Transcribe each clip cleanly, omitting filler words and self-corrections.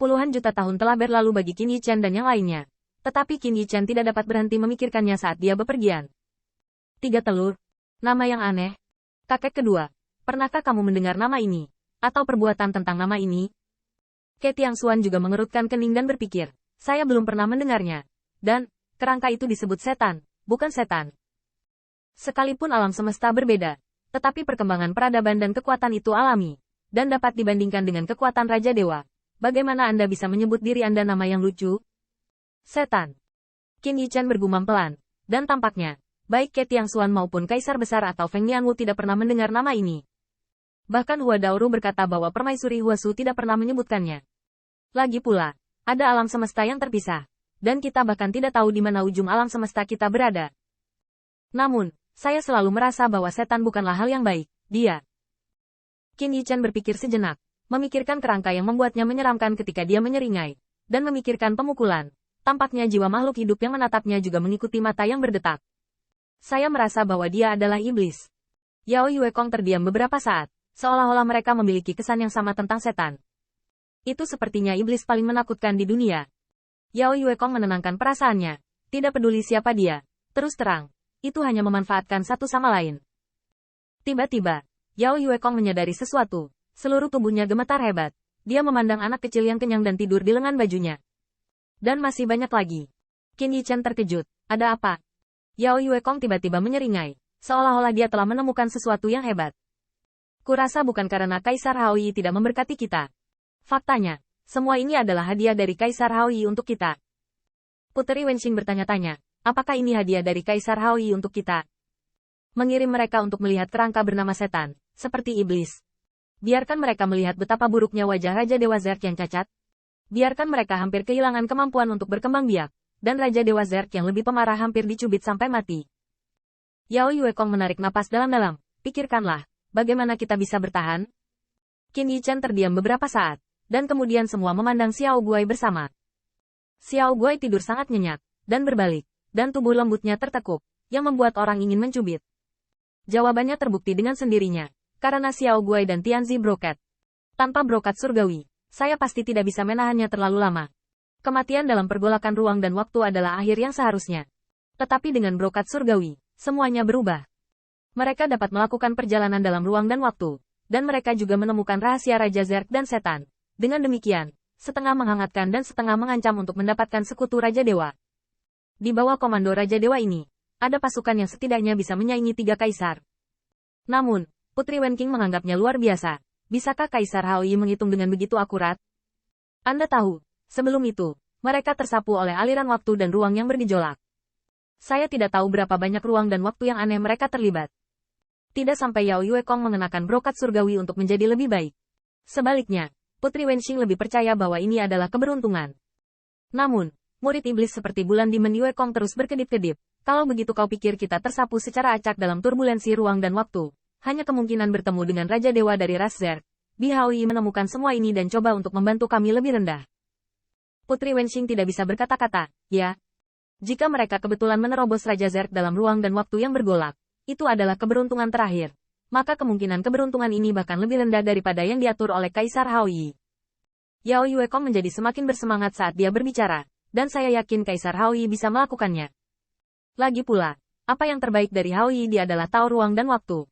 Puluhan juta tahun telah berlalu bagi Qin Yichen dan yang lainnya. Tetapi Qin Yichen tidak dapat berhenti memikirkannya saat dia bepergian. 3 telur. Nama yang aneh. Kakek kedua. Pernahkah kamu mendengar nama ini? Atau perbuatan tentang nama ini? Ke Tiangxuan juga mengerutkan kening dan berpikir. Saya belum pernah mendengarnya. Dan, kerangka itu disebut setan, bukan setan. Sekalipun alam semesta berbeda, tetapi perkembangan peradaban dan kekuatan itu alami, dan dapat dibandingkan dengan kekuatan Raja Dewa. Bagaimana Anda bisa menyebut diri Anda nama yang lucu? Setan. Qin Yichen bergumam pelan, dan tampaknya, baik Ke Tiangxuan maupun Kaisar Besar atau Feng Nianwu tidak pernah mendengar nama ini. Bahkan Hua Daoru berkata bahwa Permaisuri Huasu tidak pernah menyebutkannya. Lagi pula, ada alam semesta yang terpisah, dan kita bahkan tidak tahu di mana ujung alam semesta kita berada. Namun, saya selalu merasa bahwa setan bukanlah hal yang baik, dia. Qin Yichen berpikir sejenak, memikirkan kerangka yang membuatnya menyeramkan ketika dia menyeringai, dan memikirkan pemukulan. Tampaknya jiwa makhluk hidup yang menatapnya juga mengikuti mata yang berdetak. Saya merasa bahwa dia adalah iblis. Yao Yuekong terdiam beberapa saat, seolah-olah mereka memiliki kesan yang sama tentang setan. Itu sepertinya iblis paling menakutkan di dunia. Yao Yuekong menenangkan perasaannya, tidak peduli siapa dia, terus terang, itu hanya memanfaatkan satu sama lain. Tiba-tiba, Yao Yuekong menyadari sesuatu. Seluruh tubuhnya gemetar hebat. Dia memandang anak kecil yang kenyang dan tidur di lengan bajunya. Dan masih banyak lagi. Qin Yichen terkejut. Ada apa? Yao Yuekong tiba-tiba menyeringai, seolah-olah dia telah menemukan sesuatu yang hebat. Kurasa bukan karena Kaisar Haoyi tidak memberkati kita. Faktanya, semua ini adalah hadiah dari Kaisar Haoyi untuk kita. Puteri Wenxing bertanya-tanya, apakah ini hadiah dari Kaisar Haoyi untuk kita? Mengirim mereka untuk melihat kerangka bernama setan, seperti iblis. Biarkan mereka melihat betapa buruknya wajah Raja Dewa Zerg yang cacat. Biarkan mereka hampir kehilangan kemampuan untuk berkembang biak, dan Raja Dewa Zerg yang lebih pemarah hampir dicubit sampai mati. Yao Yuekong menarik napas dalam-dalam. Pikirkanlah, bagaimana kita bisa bertahan? Qin Yichen terdiam beberapa saat, dan kemudian semua memandang Xiao Guai bersama. Xiao Guai tidur sangat nyenyak, dan berbalik, dan tubuh lembutnya tertekuk, yang membuat orang ingin mencubit. Jawabannya terbukti dengan sendirinya. Karena Xiao Guai dan Tianzi brokat. Tanpa brokat surgawi, saya pasti tidak bisa menahannya terlalu lama. Kematian dalam pergolakan ruang dan waktu adalah akhir yang seharusnya. Tetapi dengan brokat surgawi, semuanya berubah. Mereka dapat melakukan perjalanan dalam ruang dan waktu, dan mereka juga menemukan rahasia Raja Zerg dan setan. Dengan demikian, setengah menghangatkan dan setengah mengancam untuk mendapatkan sekutu Raja Dewa. Di bawah komando Raja Dewa ini, ada pasukan yang setidaknya bisa menyaingi 3 kaisar. Namun, Putri Wenqing menganggapnya luar biasa. Bisakah Kaisar Haoyi menghitung dengan begitu akurat? Anda tahu, sebelum itu, mereka tersapu oleh aliran waktu dan ruang yang bergejolak. Saya tidak tahu berapa banyak ruang dan waktu yang aneh mereka terlibat. Tidak sampai Yao Yuekong mengenakan brokat surgawi untuk menjadi lebih baik. Sebaliknya, Putri Wenqing lebih percaya bahwa ini adalah keberuntungan. Namun, murid iblis seperti bulan Demon Yuekong terus berkedip-kedip. Kalau begitu kau pikir kita tersapu secara acak dalam turbulensi ruang dan waktu? Hanya kemungkinan bertemu dengan Raja Dewa dari ras Zerg. Bi Haoyi menemukan semua ini dan coba untuk membantu kami lebih rendah. Putri Wenxing tidak bisa berkata-kata, ya. Jika mereka kebetulan menerobos Raja Zerg dalam ruang dan waktu yang bergolak, itu adalah keberuntungan terakhir. Maka kemungkinan keberuntungan ini bahkan lebih rendah daripada yang diatur oleh Kaisar Haoyi. Yao Yuekong menjadi semakin bersemangat saat dia berbicara, dan saya yakin Kaisar Haoyi bisa melakukannya. Lagi pula, apa yang terbaik dari Haoyi dia adalah tahu ruang dan waktu.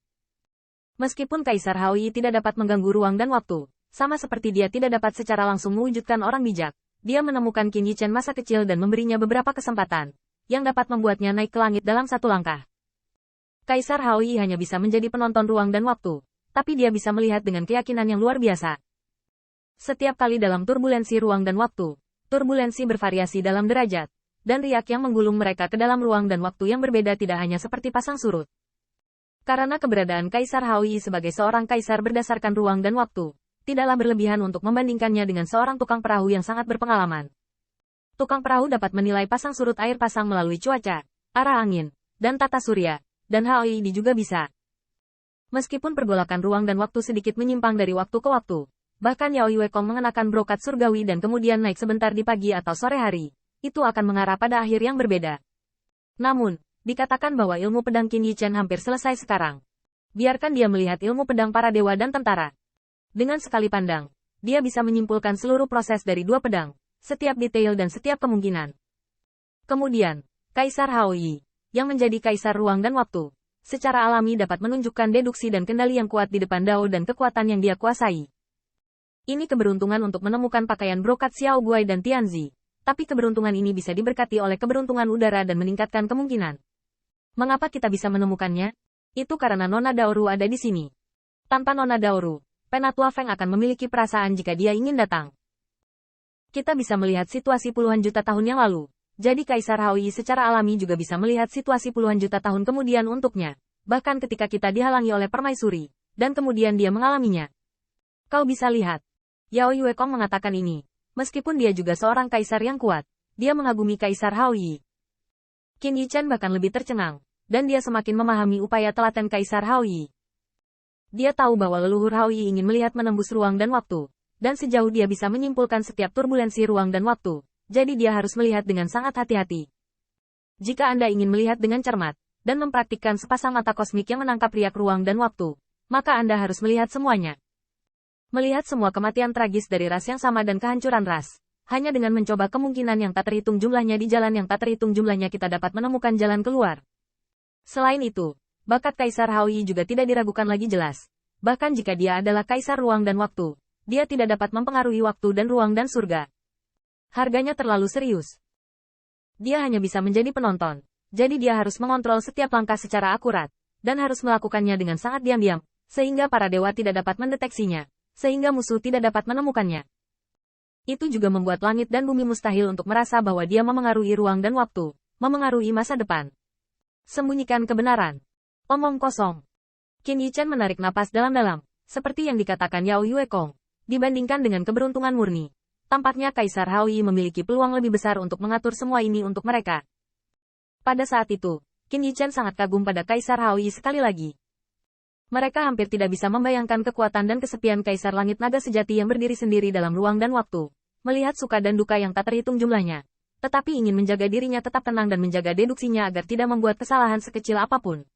Meskipun Kaisar Haoyi tidak dapat mengganggu ruang dan waktu, sama seperti dia tidak dapat secara langsung mewujudkan orang bijak, dia menemukan Qin Yichen masa kecil dan memberinya beberapa kesempatan, yang dapat membuatnya naik ke langit dalam satu langkah. Kaisar Haoyi hanya bisa menjadi penonton ruang dan waktu, tapi dia bisa melihat dengan keyakinan yang luar biasa. Setiap kali dalam turbulensi ruang dan waktu, turbulensi bervariasi dalam derajat, dan riak yang menggulung mereka ke dalam ruang dan waktu yang berbeda tidak hanya seperti pasang surut. Karena keberadaan Kaisar Haoyi sebagai seorang kaisar berdasarkan ruang dan waktu, tidaklah berlebihan untuk membandingkannya dengan seorang tukang perahu yang sangat berpengalaman. Tukang perahu dapat menilai pasang surut air pasang melalui cuaca, arah angin, dan tata surya, dan Haoyi juga bisa. Meskipun pergolakan ruang dan waktu sedikit menyimpang dari waktu ke waktu, bahkan Yao Yuekong mengenakan brokat surgawi dan kemudian naik sebentar di pagi atau sore hari, itu akan mengarah pada akhir yang berbeda. Namun, dikatakan bahwa ilmu pedang Qin Yichen hampir selesai sekarang. Biarkan dia melihat ilmu pedang para dewa dan tentara. Dengan sekali pandang, dia bisa menyimpulkan seluruh proses dari dua pedang, setiap detail dan setiap kemungkinan. Kemudian, Kaisar Haoyi, yang menjadi Kaisar Ruang dan Waktu, secara alami dapat menunjukkan deduksi dan kendali yang kuat di depan Dao dan kekuatan yang dia kuasai. Ini keberuntungan untuk menemukan pakaian brokat Xiao Guai dan Tianzi, tapi keberuntungan ini bisa diberkati oleh keberuntungan udara dan meningkatkan kemungkinan. Mengapa kita bisa menemukannya? Itu karena Nona Daoru ada di sini. Tanpa Nona Daoru, Penatua Feng akan memiliki perasaan jika dia ingin datang. Kita bisa melihat situasi puluhan juta tahun yang lalu. Jadi Kaisar Haoyi secara alami juga bisa melihat situasi puluhan juta tahun kemudian untuknya. Bahkan ketika kita dihalangi oleh permaisuri, dan kemudian dia mengalaminya. Kau bisa lihat. Yao Yuekong mengatakan ini. Meskipun dia juga seorang kaisar yang kuat, dia mengagumi Kaisar Haoyi. Qin Yichan bahkan lebih tercengang, dan dia semakin memahami upaya telaten Kaisar Haoyi. Dia tahu bahwa leluhur Haoyi ingin melihat menembus ruang dan waktu, dan sejauh dia bisa menyimpulkan setiap turbulensi ruang dan waktu. Jadi dia harus melihat dengan sangat hati-hati. Jika Anda ingin melihat dengan cermat, dan mempraktikkan sepasang mata kosmik yang menangkap riak ruang dan waktu, maka Anda harus melihat semuanya. Melihat semua kematian tragis dari ras yang sama dan kehancuran ras, hanya dengan mencoba kemungkinan yang tak terhitung jumlahnya di jalan yang tak terhitung jumlahnya kita dapat menemukan jalan keluar. Selain itu, bakat Kaisar Haoyi juga tidak diragukan lagi jelas. Bahkan jika dia adalah Kaisar Ruang dan Waktu, dia tidak dapat mempengaruhi waktu dan ruang dan surga. Harganya terlalu serius. Dia hanya bisa menjadi penonton, jadi dia harus mengontrol setiap langkah secara akurat, dan harus melakukannya dengan sangat diam-diam, sehingga para dewa tidak dapat mendeteksinya, sehingga musuh tidak dapat menemukannya. Itu juga membuat langit dan bumi mustahil untuk merasa bahwa dia memengaruhi ruang dan waktu, memengaruhi masa depan. Sembunyikan kebenaran. Omong kosong. Qin Yichan menarik napas dalam-dalam, seperti yang dikatakan Yao Yuekong, dibandingkan dengan keberuntungan murni. Tampaknya Kaisar Haoyi memiliki peluang lebih besar untuk mengatur semua ini untuk mereka. Pada saat itu, Qin Yichan sangat kagum pada Kaisar Haoyi sekali lagi. Mereka hampir tidak bisa membayangkan kekuatan dan kesepian Kaisar Langit Naga sejati yang berdiri sendiri dalam ruang dan waktu, melihat suka dan duka yang tak terhitung jumlahnya, tetapi ingin menjaga dirinya tetap tenang dan menjaga deduksinya agar tidak membuat kesalahan sekecil apapun.